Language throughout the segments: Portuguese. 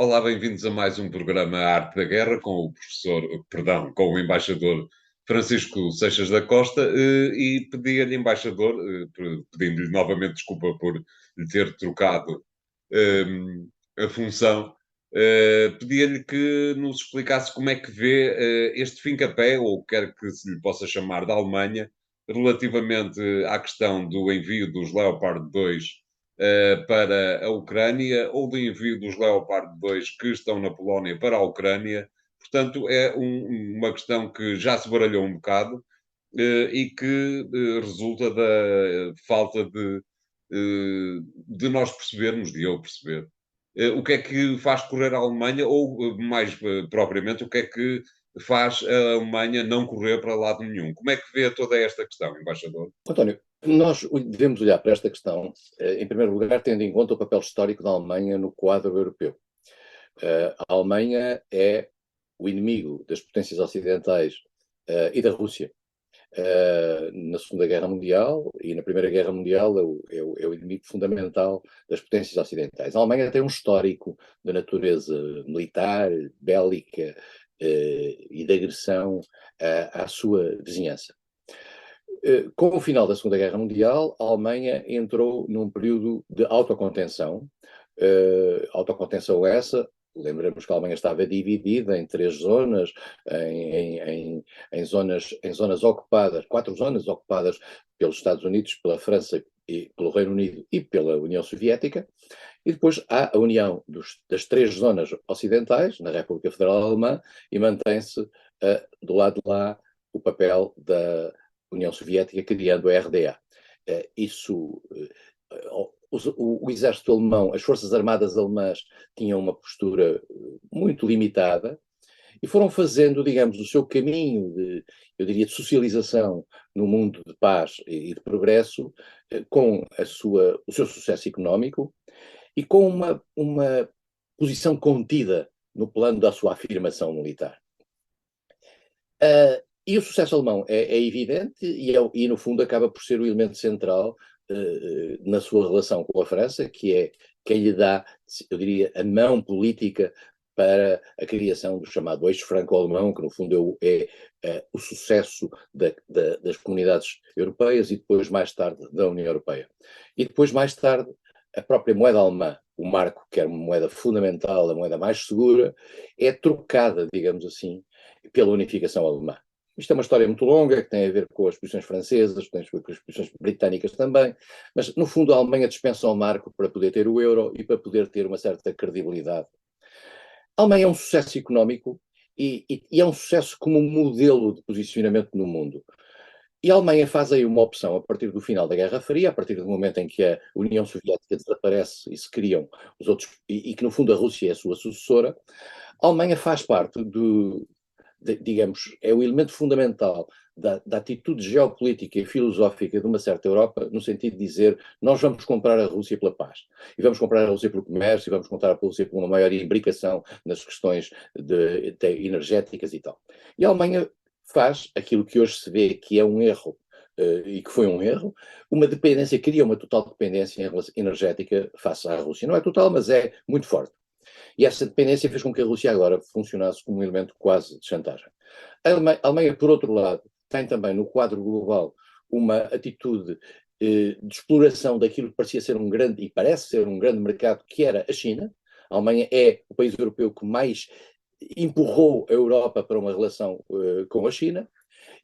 Olá, bem-vindos a mais um programa Arte da Guerra com o com o embaixador Francisco Seixas da Costa e pedi-lhe, embaixador, pedindo-lhe novamente desculpa por lhe ter trocado a função, pedia-lhe que nos explicasse como é que vê este fim-capé, ou quer que se lhe possa chamar, da Alemanha, relativamente à questão do envio dos Leopard 2 para a Ucrânia, ou do envio dos Leopard 2 que estão na Polónia para a Ucrânia. Portanto, é uma questão que já se baralhou um bocado e que resulta da falta de nós percebermos, de eu perceber, o que é que faz correr a Alemanha, ou mais propriamente, o que é que faz a Alemanha não correr para lado nenhum. Como é que vê toda esta questão, embaixador? António, nós devemos olhar para esta questão, em primeiro lugar, tendo em conta o papel histórico da Alemanha no quadro europeu. A Alemanha é o inimigo das potências ocidentais e da Rússia. Na Segunda Guerra Mundial e na Primeira Guerra Mundial é o inimigo fundamental das potências ocidentais. A Alemanha tem um histórico de natureza militar, bélica e de agressão à sua vizinhança. Com o final da Segunda Guerra Mundial, a Alemanha entrou num período de autocontenção. Autocontenção essa, lembramos que a Alemanha estava dividida em três zonas, em zonas ocupadas, 4 zonas ocupadas pelos Estados Unidos, pela França, e pelo Reino Unido e pela União Soviética. E depois há a união das três zonas ocidentais, na República Federal Alemã, e mantém-se do lado de lá o papel da União Soviética, criando a RDA. O exército alemão, as forças armadas alemãs tinham uma postura muito limitada e foram fazendo, digamos, o seu caminho eu diria, de socialização no mundo de paz e de progresso, com o seu sucesso económico e com uma posição contida no plano da sua afirmação militar. E o sucesso alemão é evidente e, no fundo, acaba por ser o elemento central na sua relação com a França, que é quem lhe dá, eu diria, a mão política para a criação do chamado eixo franco-alemão, que no fundo é o sucesso das comunidades europeias e depois, mais tarde, da União Europeia. E depois, mais tarde, a própria moeda alemã, o marco, que era uma moeda fundamental, a moeda mais segura, é trocada, digamos assim, pela unificação alemã. Isto é uma história muito longa, que tem a ver com as posições francesas, tem a ver com as posições britânicas também, mas, no fundo, a Alemanha dispensa o marco para poder ter o euro e para poder ter uma certa credibilidade. A Alemanha é um sucesso económico e é um sucesso como modelo de posicionamento no mundo. E a Alemanha faz aí uma opção a partir do final da Guerra Fria, a partir do momento em que a União Soviética desaparece e se criam os outros, e que no fundo a Rússia é a sua sucessora. A Alemanha faz parte digamos, é o elemento fundamental da atitude geopolítica e filosófica de uma certa Europa, no sentido de dizer, nós vamos comprar a Rússia pela paz, e vamos comprar a Rússia pelo comércio, e vamos comprar a Rússia por uma maior imbricação nas questões energéticas e tal. E a Alemanha faz aquilo que hoje se vê que é um erro, e que foi um erro, uma dependência, cria uma total dependência energética face à Rússia. Não é total, mas é muito forte. E essa dependência fez com que a Rússia agora funcionasse como um elemento quase de chantagem. A Alemanha, por outro lado, tem também no quadro global uma atitude de exploração daquilo que parecia ser um grande, e parece ser um grande mercado, que era a China. A Alemanha é o país europeu que mais empurrou a Europa para uma relação com a China,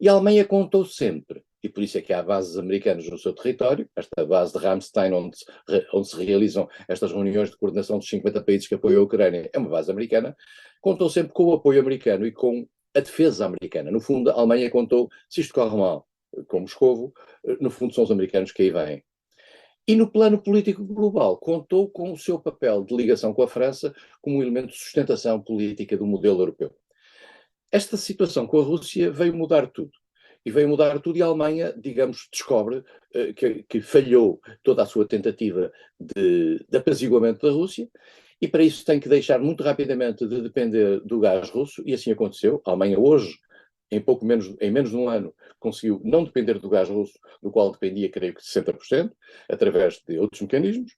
e a Alemanha contou sempre, e por isso é que há bases americanas no seu território, esta base de Ramstein, onde se realizam estas reuniões de coordenação dos 50 países que apoiam a Ucrânia, é uma base americana, contou sempre com o apoio americano e com a defesa americana. No fundo, a Alemanha contou, se isto corre mal com Moscovo, no fundo são os americanos que aí vêm. E no plano político global, contou com o seu papel de ligação com a França como um elemento de sustentação política do modelo europeu. Esta situação com a Rússia veio mudar tudo. E veio mudar tudo e a Alemanha, digamos, descobre que falhou toda a sua tentativa de apaziguamento da Rússia e para isso tem que deixar muito rapidamente de depender do gás russo e assim aconteceu. A Alemanha hoje, em menos de um ano, conseguiu não depender do gás russo, do qual dependia, creio que, 60%, através de outros mecanismos.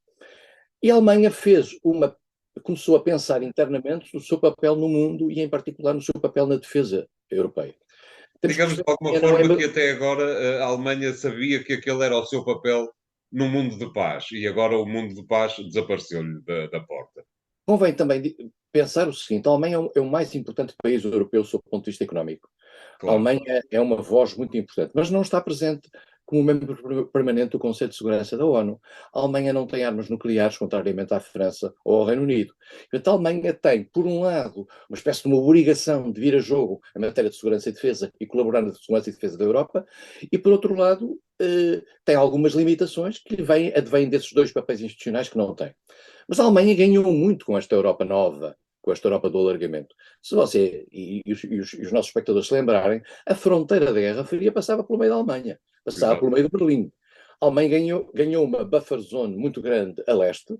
E a Alemanha fez uma começou a pensar internamente no seu papel no mundo e, em particular, no seu papel na defesa europeia. Temos que Digamos de perceber alguma que não é... forma que até agora a Alemanha sabia que aquele era o seu papel no mundo de paz e agora o mundo de paz desapareceu-lhe da porta. Convém também pensar o seguinte: a Alemanha é o mais importante país europeu sob o ponto de vista económico. A Claro, Alemanha é uma voz muito importante, mas não está presente como membro permanente do Conselho de Segurança da ONU. A Alemanha não tem armas nucleares, contrariamente à França ou ao Reino Unido. Portanto, a Alemanha tem, por um lado, uma espécie de uma obrigação de vir a jogo em matéria de segurança e defesa e colaborar na segurança e defesa da Europa, e, por outro lado, tem algumas limitações que advêm desses dois papéis institucionais que não tem. Mas a Alemanha ganhou muito com esta Europa nova, com esta Europa do alargamento. Se você e os nossos espectadores se lembrarem, a fronteira da Guerra Fria passava pelo meio da Alemanha, passava exato. pelo meio de Berlim. A Alemanha ganhou uma buffer zone muito grande a leste,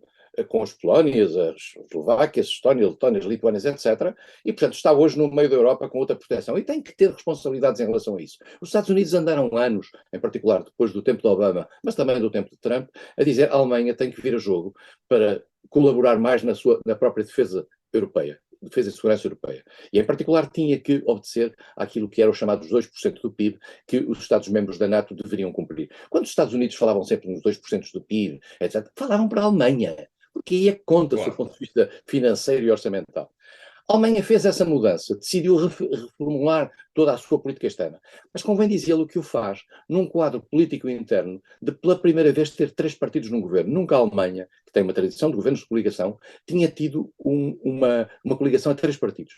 com as Polónias, as Eslováquias, a Estónia, a Letónia, as Lituânias, etc. E, portanto, está hoje no meio da Europa com outra proteção. E tem que ter responsabilidades em relação a isso. Os Estados Unidos andaram anos, em particular depois do tempo de Obama, mas também do tempo de Trump, a dizer que a Alemanha tem que vir a jogo para colaborar mais na própria defesa europeia, defesa e segurança europeia. E, em particular, tinha que obedecer àquilo que eram os chamados 2% do PIB que os Estados-membros da NATO deveriam cumprir. Quando os Estados Unidos falavam sempre nos 2% do PIB, etc., falavam para a Alemanha, porque aí é que conta do Claro. ponto de vista financeiro e orçamental. A Alemanha fez essa mudança, decidiu reformular toda a sua política externa. Mas convém dizê-lo que o faz num quadro político interno de, pela primeira vez, ter 3 partidos num governo. Nunca a Alemanha, que tem uma tradição de governos de coligação, tinha tido uma coligação a 3 partidos.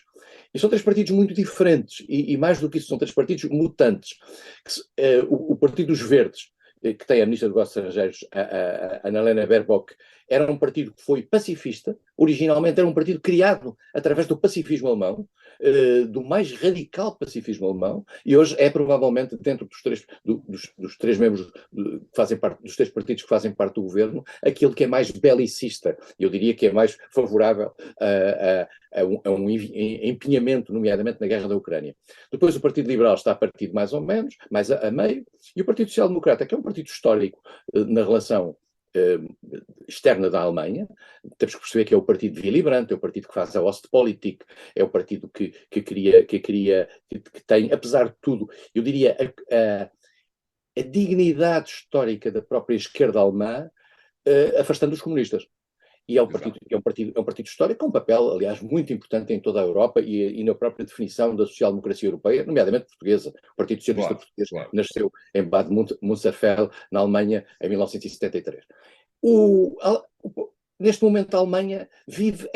E são 3 partidos muito diferentes, e mais do que isso, são 3 partidos mutantes. O Partido dos Verdes, que tem a Ministra dos Negócios Estrangeiros, a Annalena Baerbock, era um partido que foi pacifista, originalmente era um partido criado através do pacifismo alemão, do mais radical pacifismo alemão, e hoje é provavelmente, dentro dos 3 membros que fazem parte, dos 3 partidos que fazem parte do governo, aquele que é mais belicista, eu diria que é mais favorável a um empenhamento, nomeadamente na guerra da Ucrânia. Depois o Partido Liberal está partido mais ou menos, mais a meio, e o Partido Social Democrata, que é um partido histórico na relação externa da Alemanha. Temos que perceber que é o partido de Willy Brandt, é o partido que faz a Ostpolitik, é o partido que tem, apesar de tudo, eu diria, a dignidade histórica da própria esquerda alemã, afastando os comunistas. E é um partido histórico com um papel, aliás, muito importante em toda a Europa e na própria definição da social-democracia europeia, nomeadamente portuguesa. O Partido Socialista Português nasceu em Bad Münsterfeld, na Alemanha, em 1973. Neste momento, a Alemanha vive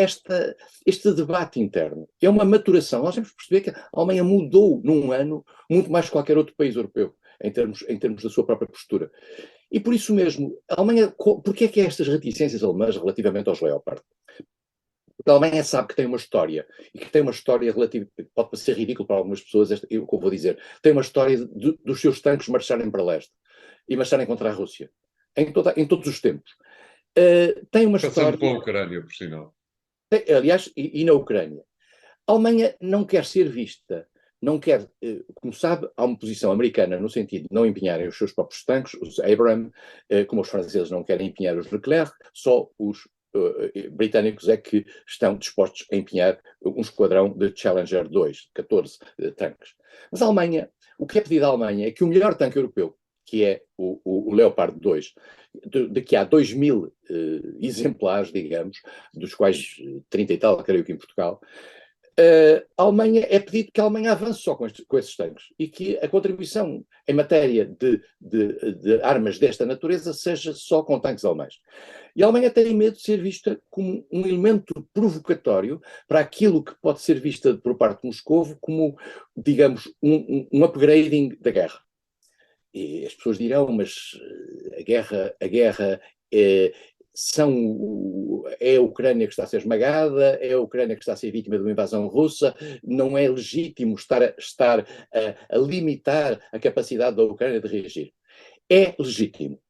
este debate interno. É uma maturação. Nós temos que perceber que a Alemanha mudou num ano muito mais que qualquer outro país europeu, em termos da sua própria postura. E por isso mesmo, a Alemanha, porquê é que há estas reticências alemãs relativamente aos Leopard? Porque a Alemanha sabe que tem uma história, e que tem uma história relativa, pode parecer ridículo para algumas pessoas, o que eu vou dizer, tem uma história dos seus tanques marcharem para leste e marcharem contra a Rússia, em todos os tempos. Tem uma história... pela Ucrânia, por sinal. Aliás, e na Ucrânia. A Alemanha não quer ser vista, não quer, como sabe, há uma posição americana no sentido de não empenharem os seus próprios tanques, os Abrams, como os franceses não querem empenhar os Leclerc, só os britânicos é que estão dispostos a empenhar um esquadrão de Challenger 2, 14 tanques. Mas a Alemanha, o que é pedido à Alemanha é que o melhor tanque europeu, que é o Leopard 2, de que há 2.000 exemplares, digamos, dos quais 30 e tal, creio que em Portugal, a Alemanha, é pedido que a Alemanha avance só com esses tanques e que a contribuição em matéria de armas desta natureza seja só com tanques alemães. E a Alemanha tem medo de ser vista como um elemento provocatório para aquilo que pode ser vista por parte de Moscovo como, digamos, um upgrading da guerra. E as pessoas dirão, mas a guerra é a Ucrânia que está a ser esmagada, é a Ucrânia que está a ser vítima de uma invasão russa, não é legítimo estar a limitar a capacidade da Ucrânia de reagir. É legítimo.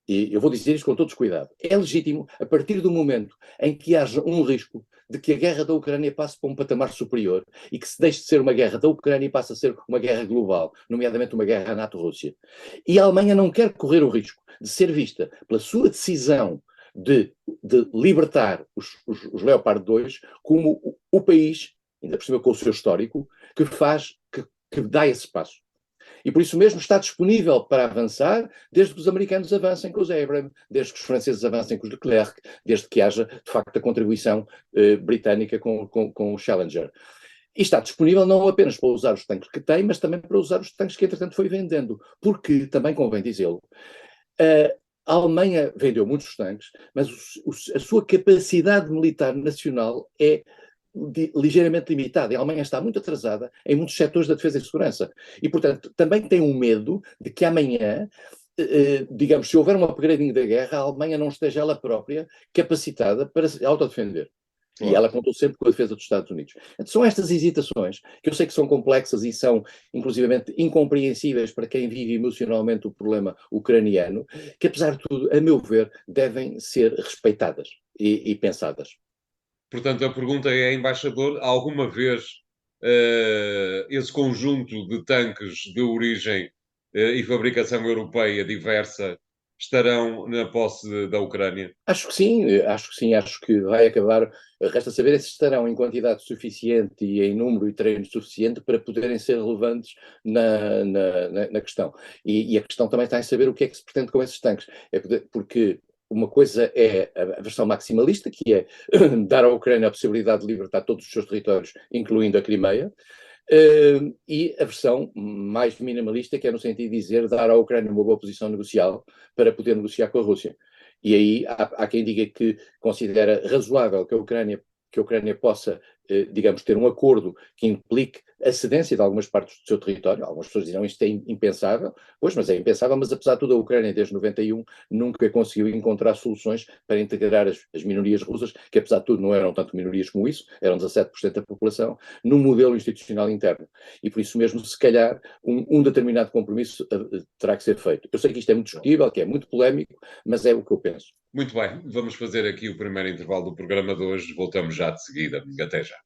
E eu vou dizer isto com todos cuidado. É legítimo a partir do momento em que haja um risco de que a guerra da Ucrânia passe para um patamar superior e que se deixe de ser uma guerra da Ucrânia e passe a ser uma guerra global, nomeadamente uma guerra NATO-Rússia. E a Alemanha não quer correr o risco de ser vista pela sua decisão de libertar os Leopard 2 como o país, ainda por cima com o seu histórico, que dá esse passo. E por isso mesmo está disponível para avançar, desde que os americanos avancem com os Abrams, desde que os franceses avancem com os Leclerc, desde que haja, de facto, a contribuição britânica com o Challenger. E está disponível não apenas para usar os tanques que tem, mas também para usar os tanques que, entretanto, foi vendendo. Porque, também convém dizê-lo, a Alemanha vendeu muitos tanques, mas a sua capacidade militar nacional é ligeiramente limitada. A Alemanha está muito atrasada em muitos setores da defesa e segurança. E, portanto, também tem um medo de que amanhã, digamos, se houver um upgrading da guerra, a Alemanha não esteja ela própria capacitada para se autodefender. Claro. E ela contou sempre com a defesa dos Estados Unidos. Então, são estas hesitações, que eu sei que são complexas e são, inclusivamente, incompreensíveis para quem vive emocionalmente o problema ucraniano, que, apesar de tudo, a meu ver, devem ser respeitadas e pensadas. Portanto, a pergunta é, embaixador, alguma vez esse conjunto de tanques de origem e fabricação europeia diversa estarão na posse da Ucrânia? Acho que sim, acho que vai acabar. Resta saber se estarão em quantidade suficiente e em número e treino suficiente para poderem ser relevantes na questão. E a questão também está em saber o que é que se pretende com esses tanques. Porque uma coisa é a versão maximalista, que é dar à Ucrânia a possibilidade de libertar todos os seus territórios, incluindo a Crimeia, e a versão mais minimalista, que é no sentido de dizer dar à Ucrânia uma boa posição negocial para poder negociar com a Rússia. E aí há quem diga que considera razoável que a Ucrânia possa, digamos, ter um acordo que implique a cedência de algumas partes do seu território. Algumas pessoas dirão isto é impensável. Pois, mas é impensável, mas apesar de tudo a Ucrânia desde 91 nunca conseguiu encontrar soluções para integrar as minorias russas, que apesar de tudo não eram tanto minorias como isso, eram 17% da população, num modelo institucional interno. E por isso mesmo, se calhar, um determinado compromisso terá que ser feito. Eu sei que isto é muito discutível, que é muito polémico, mas é o que eu penso. Muito bem, vamos fazer aqui o primeiro intervalo do programa de hoje. Voltamos já de seguida. Até já.